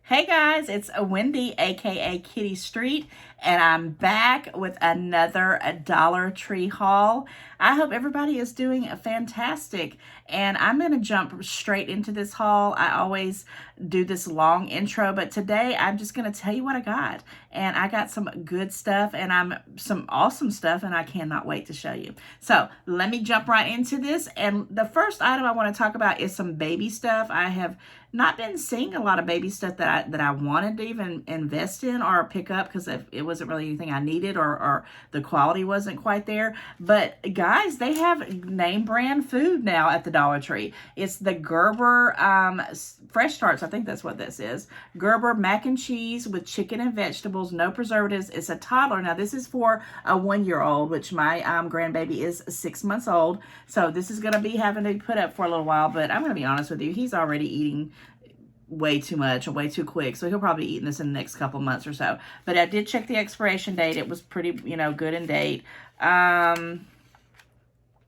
Hey guys, it's Wendy, aka Kitty Street, and I'm back with another Dollar Tree haul. I hope everybody is doing fantastic, and I'm going to jump straight into this haul. I always do this long intro, but today I'm just going to tell you what I got. And I got some good stuff and some awesome stuff, and I cannot wait to show you. So let me jump right into this. And the first item I want to talk about is some baby stuff. I have not been seeing a lot of baby stuff that I wanted to even invest in or pick up because it wasn't really anything I needed or the quality wasn't quite there. But guys, they have name brand food now at the Dollar Tree. It's the Gerber Fresh Starts. I think that's what this is. Gerber Mac and Cheese with chicken and vegetables, no preservatives. It's a toddler. Now this is for a 1-year-old, which my grandbaby is 6 months old. So this is going to be having to be put up for a little while, but I'm going to be honest with you. He's already eating way too much and way too quick, so he'll probably be eating this in the next couple months or so. But I did check the expiration date. It was pretty, good in date.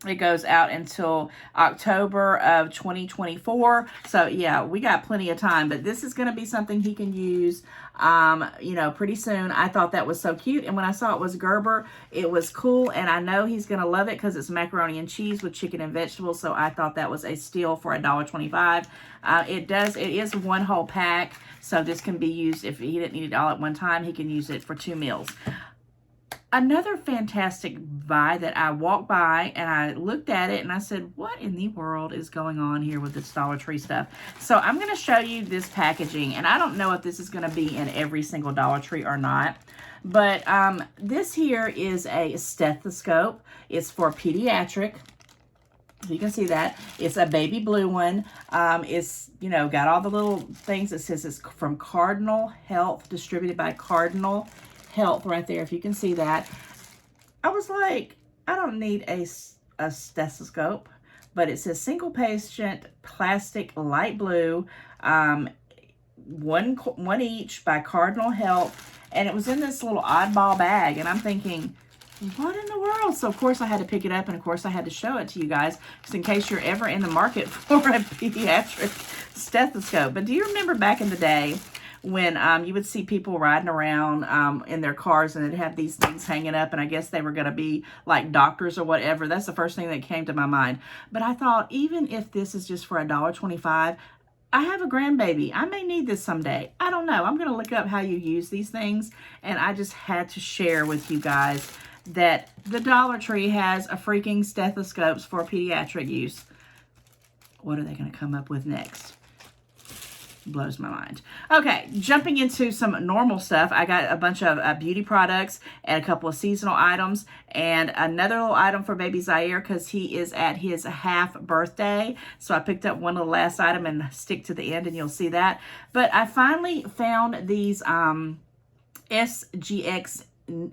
It goes out until October of 2024. So yeah, we got plenty of time, but this is going to be something he can use, pretty soon. I thought that was so cute. And when I saw it was Gerber, it was cool. And I know he's going to love it because it's macaroni and cheese with chicken and vegetables. So I thought that was a steal for $1.25. It is one whole pack. So this can be used if he didn't need it all at one time. He can use it for 2 meals. Another fantastic buy that I walked by and I looked at it and I said, what in the world is going on here with this Dollar Tree stuff? So I'm going to show you this packaging, and I don't know if this is going to be in every single Dollar Tree or not. But this here is a stethoscope. It's for pediatric. You can see that. It's a baby blue one. It's, got all the little things. It says it's from Cardinal Health, distributed by Cardinal Health right there, if you can see that. I was like, I don't need a stethoscope, but it says single patient plastic light blue, one each by Cardinal Health, and it was in this little oddball bag, and I'm thinking, what in the world? So of course I had to pick it up, and of course I had to show it to you guys, just in case you're ever in the market for a pediatric stethoscope. But do you remember back in the day when you would see people riding around in their cars and they'd have these things hanging up, and I guess they were going to be like doctors or whatever? That's the first thing that came to my mind. But I thought, even if this is just for $1.25, I have a grandbaby. I may need this someday. I don't know. I'm going to look up how you use these things, and I just had to share with you guys that the Dollar Tree has a freaking stethoscopes for pediatric use. What are they going to come up with next? Blows my mind. Okay, jumping into some normal stuff. I got a bunch of beauty products and a couple of seasonal items and another little item for baby Zaire because he is at his half birthday. So I picked up one of the last item and stick to the end and you'll see that. But I finally found these SGX,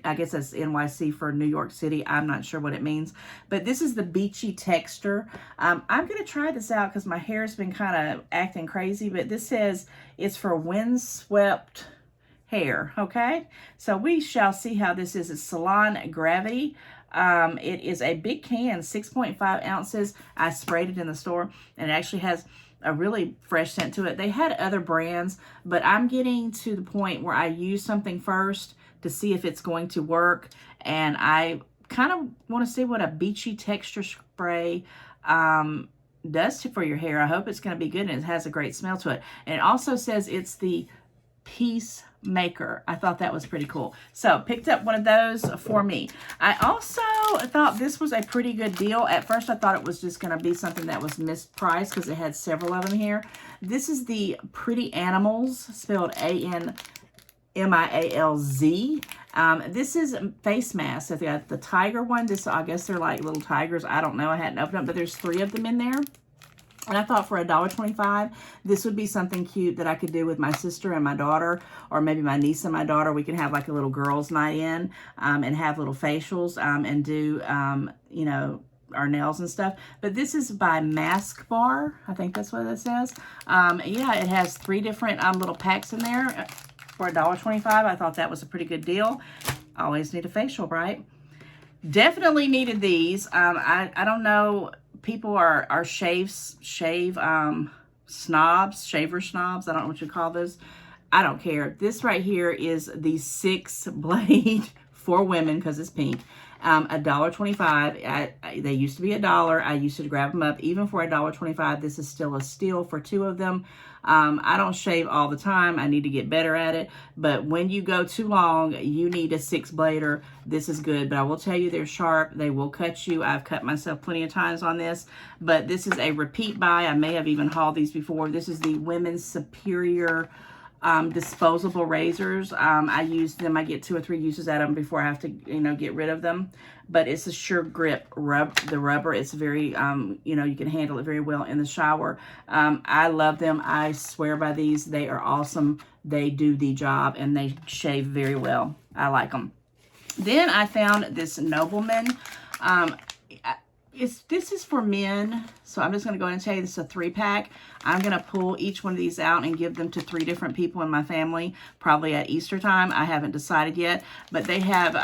I guess that's NYC for New York City. I'm not sure what it means, but this is the beachy texture. I'm going to try this out because my hair's been kind of acting crazy, but this says it's for windswept hair. Okay. So we shall see how this is. It's Salon Gravity. It is a big can, 6.5 ounces. I sprayed it in the store and it actually has a really fresh scent to it. They had other brands, but I'm getting to the point where I use something first to see if it's going to work. And I kind of want to see what a beachy texture spray does for your hair. I hope it's going to be good, and it has a great smell to it. And it also says it's the Peacemaker. I thought that was pretty cool. So picked up one of those for me. I also thought this was a pretty good deal. At first I thought it was just going to be something that was mispriced because it had several of them here. This is the Pretty Animals, spelled A-N-M-I-A-L-Z. This is face masks. So they got the tiger one. I guess they're like little tigers. I don't know. I hadn't opened them, but there's 3 of them in there. And I thought for $1.25, this would be something cute that I could do with my sister and my daughter, or maybe my niece and my daughter. We can have like a little girls' night in and have little facials and do, our nails and stuff. But this is by Mask Bar. I think that's what it says. Yeah, it has 3 different little packs in there for $1.25. I thought that was a pretty good deal. Always need a facial, right? Definitely needed these. I don't know. People are shaver snobs. I don't know what you call those. I don't care. This right here is the 6 blade for women because it's pink. $1.25. They used to be $1. I used to grab them up. Even for $1.25, this is still a steal for 2 of them. I don't shave all the time. I need to get better at it. But when you go too long, you need a 6-blader. This is good. But I will tell you, they're sharp. They will cut you. I've cut myself plenty of times on this. But this is a repeat buy. I may have even hauled these before. This is the Women's Superior disposable razors. I use them. I get 2 or 3 uses out of them before I have to, get rid of them. But it's a sure grip the rubber. It's very, you can handle it very well in the shower. I love them. I swear by these. They are awesome. They do the job and they shave very well. I like them. Then I found this Nobleman. This is for men, so I'm just going to go ahead and tell you this is a 3-pack. I'm going to pull each one of these out and give them to 3 different people in my family, probably at Easter time. I haven't decided yet, but they have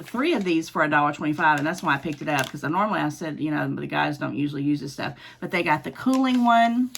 3 of these for $1.25, and that's why I picked it up, because normally I said, the guys don't usually use this stuff, but they got the cooling one,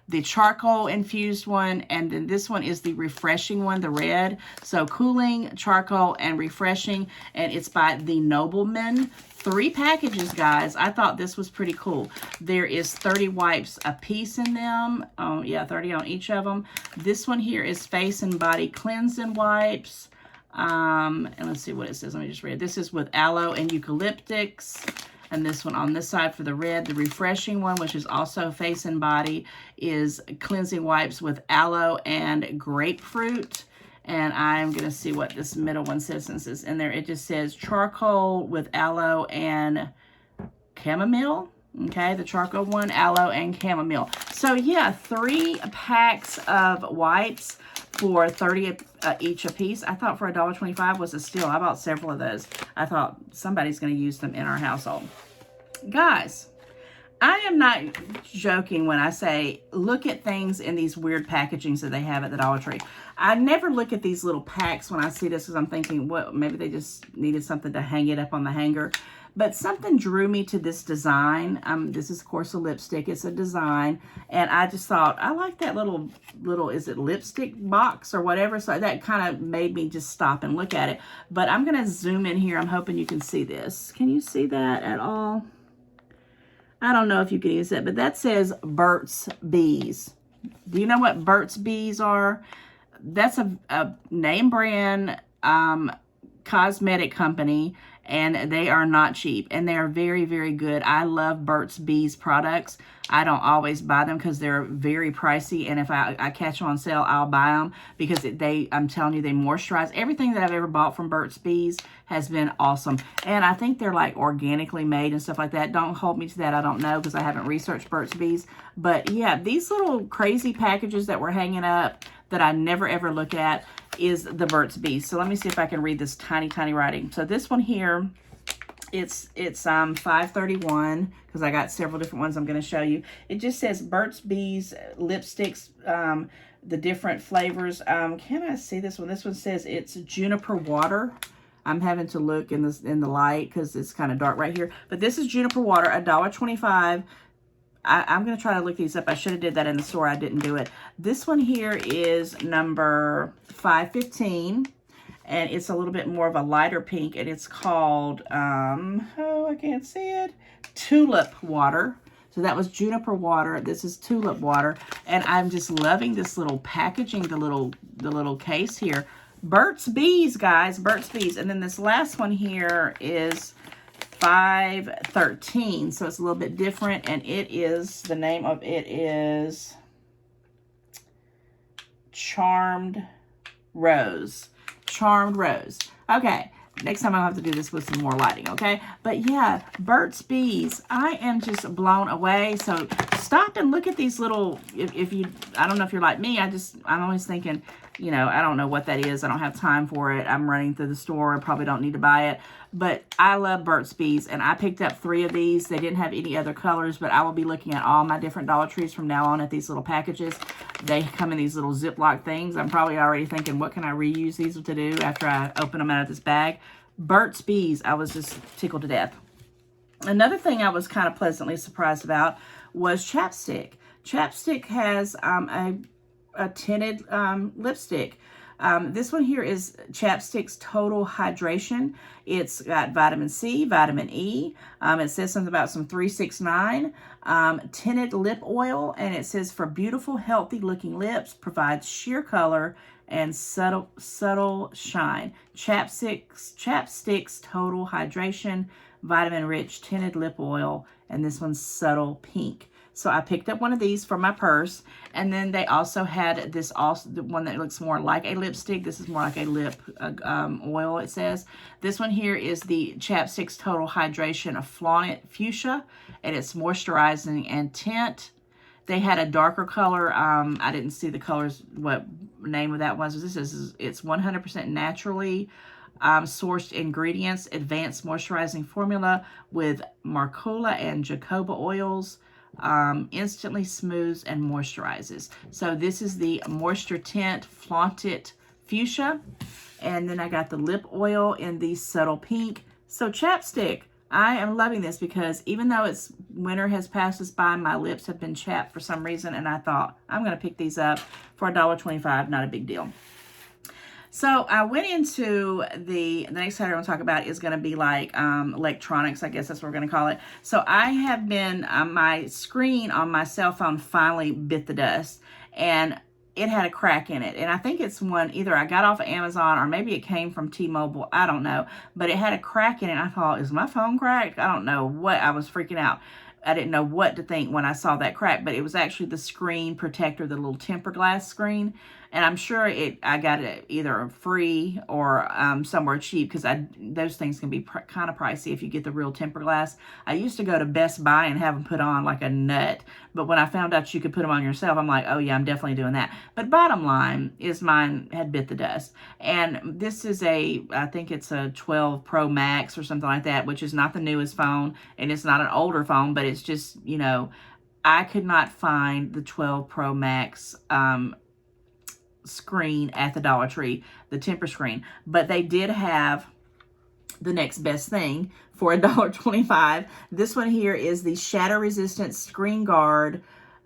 the charcoal infused one, and then this one is the refreshing one, the red. So cooling, charcoal, and refreshing, and it's by the Nobleman. 3 packages, guys. I thought this was pretty cool. There is 30 wipes a piece in them. Oh, yeah, 30 on each of them. This one here is face and body cleansing wipes. And let's see what it says. Let me just read. This is with aloe and eucalyptics. And this one on this side for the red, the refreshing one, which is also face and body, is cleansing wipes with aloe and grapefruit. And I'm going to see what this middle one says, since it's in there. It just says charcoal with aloe and chamomile. Okay, the charcoal one, aloe and chamomile. So yeah, 3 packs of wipes for 30 each a piece. I thought for $1.25 was a steal. I bought several of those. I thought somebody's going to use them in our household. Guys, I am not joking when I say look at things in these weird packagings that they have at the Dollar Tree. I never look at these little packs when I see this, because I'm thinking, what, maybe they just needed something to hang it up on the hanger. But something drew me to this design. This is, of course, a lipstick. It's a design. And I just thought, I like that little, is it lipstick box or whatever? So that kind of made me just stop and look at it. But I'm going to zoom in here. I'm hoping you can see this. Can you see that at all? I don't know if you can use it, but that says Burt's Bees. Do you know what Burt's Bees are? That's a name brand cosmetic company, and they are not cheap, and they are very, very good. I love Burt's Bees products. I don't always buy them because they're very pricey, and if I catch them on sale, I'll buy them because I'm telling you, they moisturize. Everything that I've ever bought from Burt's Bees has been awesome, and I think they're like organically made and stuff like that. Don't hold me to that. I don't know because I haven't researched Burt's Bees, but yeah, these little crazy packages that we're hanging up that I never ever look at is the Burt's Bees. So let me see if I can read this tiny, tiny writing. So this one here, it's $5.31 because I got several different ones I'm going to show you. It just says Burt's Bees lipsticks, the different flavors. Can I see this one? This one says it's juniper water. I'm having to look in the light because it's kind of dark right here. But this is juniper water, $1.25. I'm going to try to look these up. I should have did that in the store. I didn't do it. This one here is number 515, and it's a little bit more of a lighter pink, and it's called, oh, I can't see it, tulip water. So that was juniper water. This is tulip water, and I'm just loving this little packaging, the little case here. Burt's Bees, guys, Burt's Bees. And then this last one here is $5.13, so it's a little bit different, and the name of it is Charmed Rose. Charmed Rose. Okay, next time I'll have to do this with some more lighting, okay? But yeah, Burt's Bees, I am just blown away. So stop and look at these little, I don't know if you're like me, I'm always thinking, I don't know what that is. I don't have time for it. I'm running through the store. I probably don't need to buy it. But I love Burt's Bees, and I picked up 3 of these. They didn't have any other colors, but I will be looking at all my different Dollar Trees from now on at these little packages. They come in these little Ziploc things. I'm probably already thinking, what can I reuse these to do after I open them out of this bag? Burt's Bees, I was just tickled to death. Another thing I was kind of pleasantly surprised about was Chapstick. Chapstick has a tinted lipstick. This one here is Chapstick's Total Hydration. It's got vitamin C, vitamin E. It says something about some 369. Tinted lip oil, and it says for beautiful, healthy looking lips, provides sheer color and subtle shine. Chapstick's Total Hydration, vitamin rich tinted lip oil, and this one's subtle pink. So I picked up one of these for my purse, and then they also had this, also the one that looks more like a lipstick. This is more like a lip oil, it says. This one here is the Chapstick's Total Hydration Flaunt Fuchsia, and it's moisturizing and tint. They had a darker color. I didn't see the colors, what name of that was. It's 100% naturally sourced ingredients, advanced moisturizing formula with marcula and jojoba oils. Instantly smooths and moisturizes. So this is the Moisture Tint Flaunted Fuchsia. And then I got the lip oil in the subtle pink. So Chapstick, I am loving this because even though it's winter has passed us by, my lips have been chapped for some reason, and I thought I'm going to pick these up for $1.25, not a big deal. So I went into the next category I want to talk about is going to be like electronics, I guess that's what we're going to call it. So I have been, my screen on my cell phone finally bit the dust, and it had a crack in it. And I think it's one, either I got off of Amazon or maybe it came from T-Mobile, I don't know. But it had a crack in it. I thought, is my phone cracked? I don't know what, I was freaking out. I didn't know what to think when I saw that crack, but it was actually the screen protector, the little temper glass screen. And I'm sure I got it either free or somewhere cheap, because those things can be kind of pricey if you get the real temper glass. I used to go to Best Buy and have them put on like a nut, but when I found out you could put them on yourself, I'm like, oh yeah, I'm definitely doing that. But bottom line is mine had bit the dust. And this is I think it's a 12 Pro Max or something like that, which is not the newest phone, and it's not an older phone, but it's just, you know, I could not find the 12 Pro Max screen at the Dollar Tree, the temper screen, but they did have the next best thing for $1.25. This one here is the shatter resistant screen guard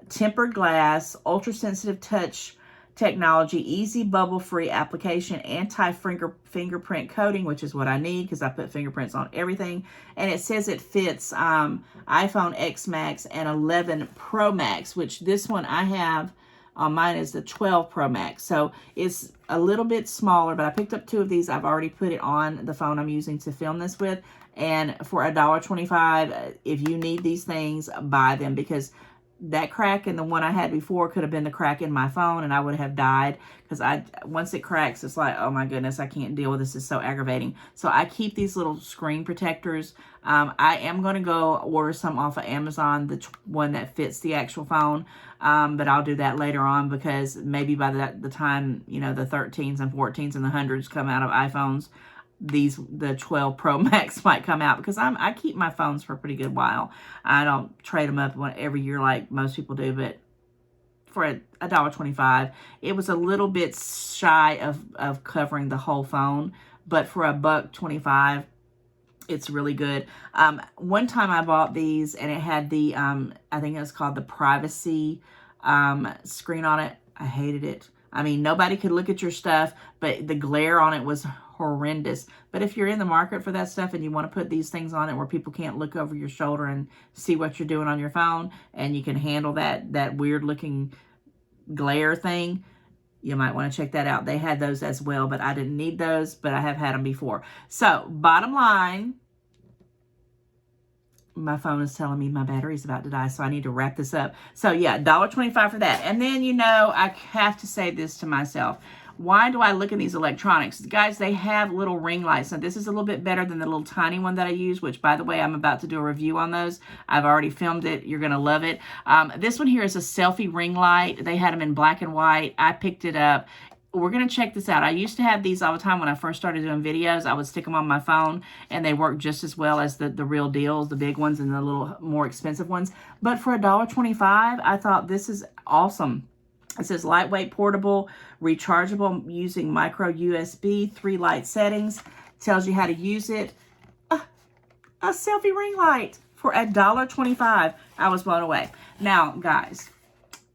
tempered glass ultra sensitive touch technology, easy bubble free application, anti fingerprint coating, which is what I need because I put fingerprints on everything. And it says it fits iPhone X Max and 11 Pro Max, which this one I have on mine is the 12 Pro Max. So it's a little bit smaller, but I picked up two of these. I've already put it on the phone I'm using to film this with. And for $1.25, if you need these things, buy them, because that crack in the one I had before could have been the crack in my phone, and I would have died, because once it cracks, it's like, oh my goodness, I can't deal with this. It's so aggravating. So I keep these little screen protectors. I am going to go order some off of Amazon, the one that fits the actual phone, but I'll do that later on, because maybe by the time, you know, the 13s and 14s and the 100s come out of iPhones, the 12 Pro Max might come out, because I keep my phones for a pretty good while. I don't trade them up every year like most people do, but for $1.25, it was a little bit shy of covering the whole phone, but for $1.25, it's really good. One time I bought these and it had the I think it was called the privacy screen on it. I hated it. I mean, nobody could look at your stuff, but the glare on it was horrendous. But if you're in the market for that stuff and you want to put these things on it where people can't look over your shoulder and see what you're doing on your phone, and you can handle that weird looking glare thing, you might want to check that out. They had those as well, but I didn't need those, but I have had them before. So bottom line, my phone is telling me my battery's about to die, so I need to wrap this up. So yeah, $1.25 for that. And then, you know, I have to say this to myself. Why do I look at these electronics? Guys, they have little ring lights. Now, this is a little bit better than the little tiny one that I use, which, by the way, I'm about to do a review on those. I've already filmed it. You're going to love it. This one here is a Selfie ring light. They had them in black and white. I picked it up. We're going to check this out. I used to have these all the time when I first started doing videos. I would stick them on my phone, and they work just as well as the real deals, the big ones and the little more expensive ones. But for $1.25, I thought this is awesome. It says lightweight, portable, rechargeable using micro USB, 3 light settings. Tells you how to use it. A Selfie ring light for $1.25. I was blown away. Now, guys,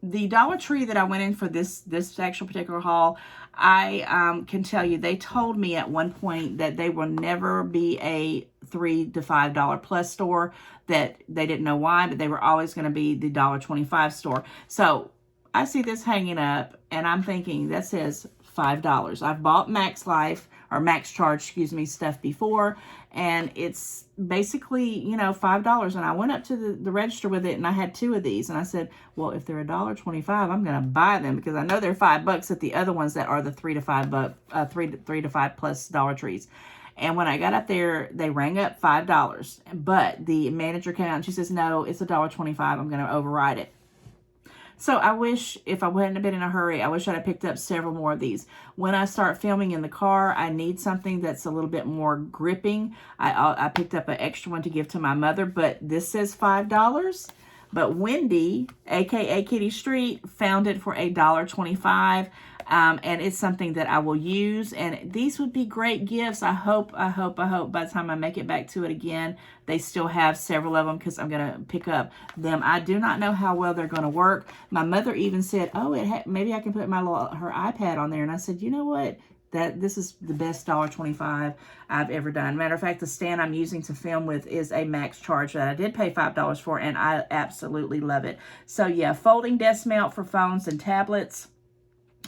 the Dollar Tree that I went in for this actual particular haul, I can tell you, they told me at one point that they will never be a $3 to $5 plus store, that they didn't know why, but they were always going to be the $1.25 store. So I see this hanging up, and I'm thinking, that says $5. I've bought Max Life, or Max Charge, excuse me, stuff before, and it's basically, you know, $5. And I went up to the register with it, and I had 2 of these, and I said, well, if they're $1.25, I'm going to buy them, because I know they're $5 at the other ones that are the $3 to $5 plus Dollar Trees. And when I got up there, they rang up $5, but the manager came out and she says, no, it's $1.25. I'm going to override it. So I wish, if I wouldn't have been in a hurry, I wish I'd have picked up several more of these. When I start filming in the car, I need something that's a little bit more gripping. I picked up an extra one to give to my mother, but this says $5. But Wendy, aka Kitty Street, found it for $1.25. And it's something that I will use, and these would be great gifts. I hope by the time I make it back to it again, they still have several of them, because I'm going to pick up them. I do not know how well they're going to work. My mother even said, oh, maybe I can put her iPad on there. And I said, you know what? This is the best $1.25 I've ever done. Matter of fact, the stand I'm using to film with is a Max Charge that I did pay $5 for, and I absolutely love it. So yeah, folding desk mount for phones and tablets.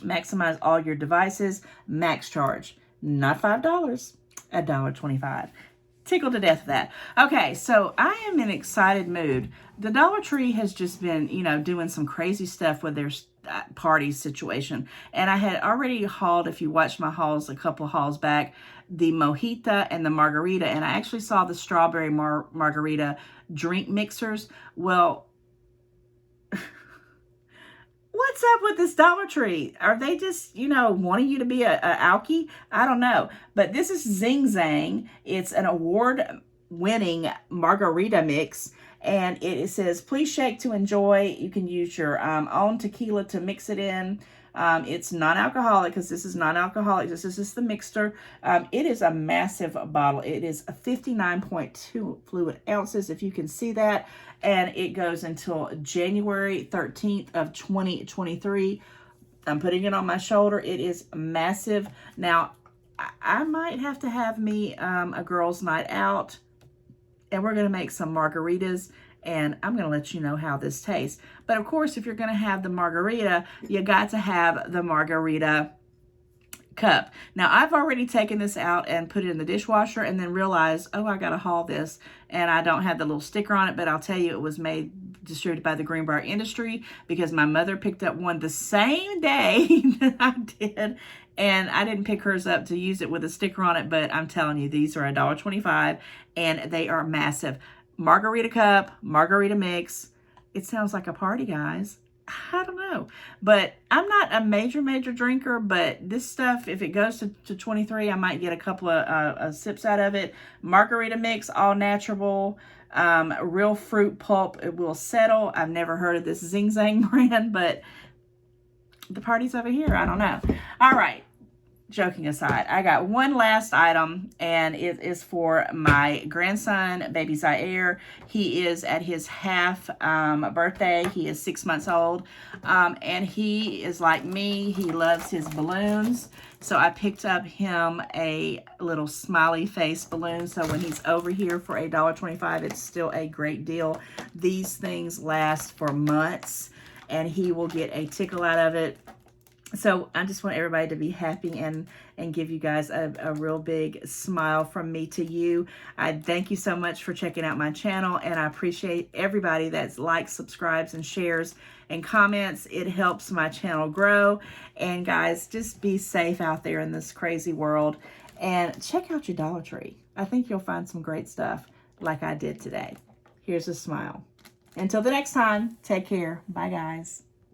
Maximize all your devices. Max Charge. Not $5, $1.25. Tickled to death of that. Okay, so I am in an excited mood. The Dollar Tree has just been, you know, doing some crazy stuff with their party situation. And I had already hauled, if you watched my hauls a couple hauls back, the Mojita and the Margarita. And I actually saw the Strawberry Margarita drink mixers. Well, what's up with this Dollar Tree? Are they just, you know, wanting you to be a alkie? I don't know. But this is Zing Zang. It's an award-winning margarita mix. And it says, please shake to enjoy. You can use your own tequila to mix it in. It's non-alcoholic, because this is non-alcoholic. This is the mixture. It is a massive bottle. It is 59.2 fluid ounces, if you can see that. And it goes until January 13th of 2023. I'm putting it on my shoulder. It is massive. Now, I might have to have me a girls' night out, and we're going to make some margaritas, and I'm going to let you know how this tastes. But of course, if you're going to have the margarita, you got to have the margarita cup. Now, I've already taken this out and put it in the dishwasher, and then realized, oh, I got to haul this, and I don't have the little sticker on it, but I'll tell you, it was distributed by the Greenbrier Industry, because my mother picked up one the same day that I did, and I didn't pick hers up to use it with a sticker on it, but I'm telling you, these are $1.25, and they are massive. Margarita cup, margarita mix. It sounds like a party, guys. I don't know, but I'm not a major drinker, but this stuff, if it goes to 23, I might get a couple of sips out of it. Margarita mix, all natural, real fruit pulp. It will settle. I've never heard of this Zing Zang brand, but the party's over here. I don't know. All right. Joking aside, I got one last item, and it is for my grandson, baby Zaire. He is at his half birthday. He is 6 months old, and he is like me. He loves his balloons, so I picked up him a little smiley face balloon, so when he's over here for $1.25, it's still a great deal. These things last for months, and he will get a tickle out of it. So I just want everybody to be happy and give you guys a real big smile from me to you. I thank you so much for checking out my channel, and I appreciate everybody that likes, subscribes, and shares and comments. It helps my channel grow. And guys, just be safe out there in this crazy world, and check out your Dollar Tree. I think you'll find some great stuff like I did today. Here's a smile. Until the next time, take care. Bye, guys.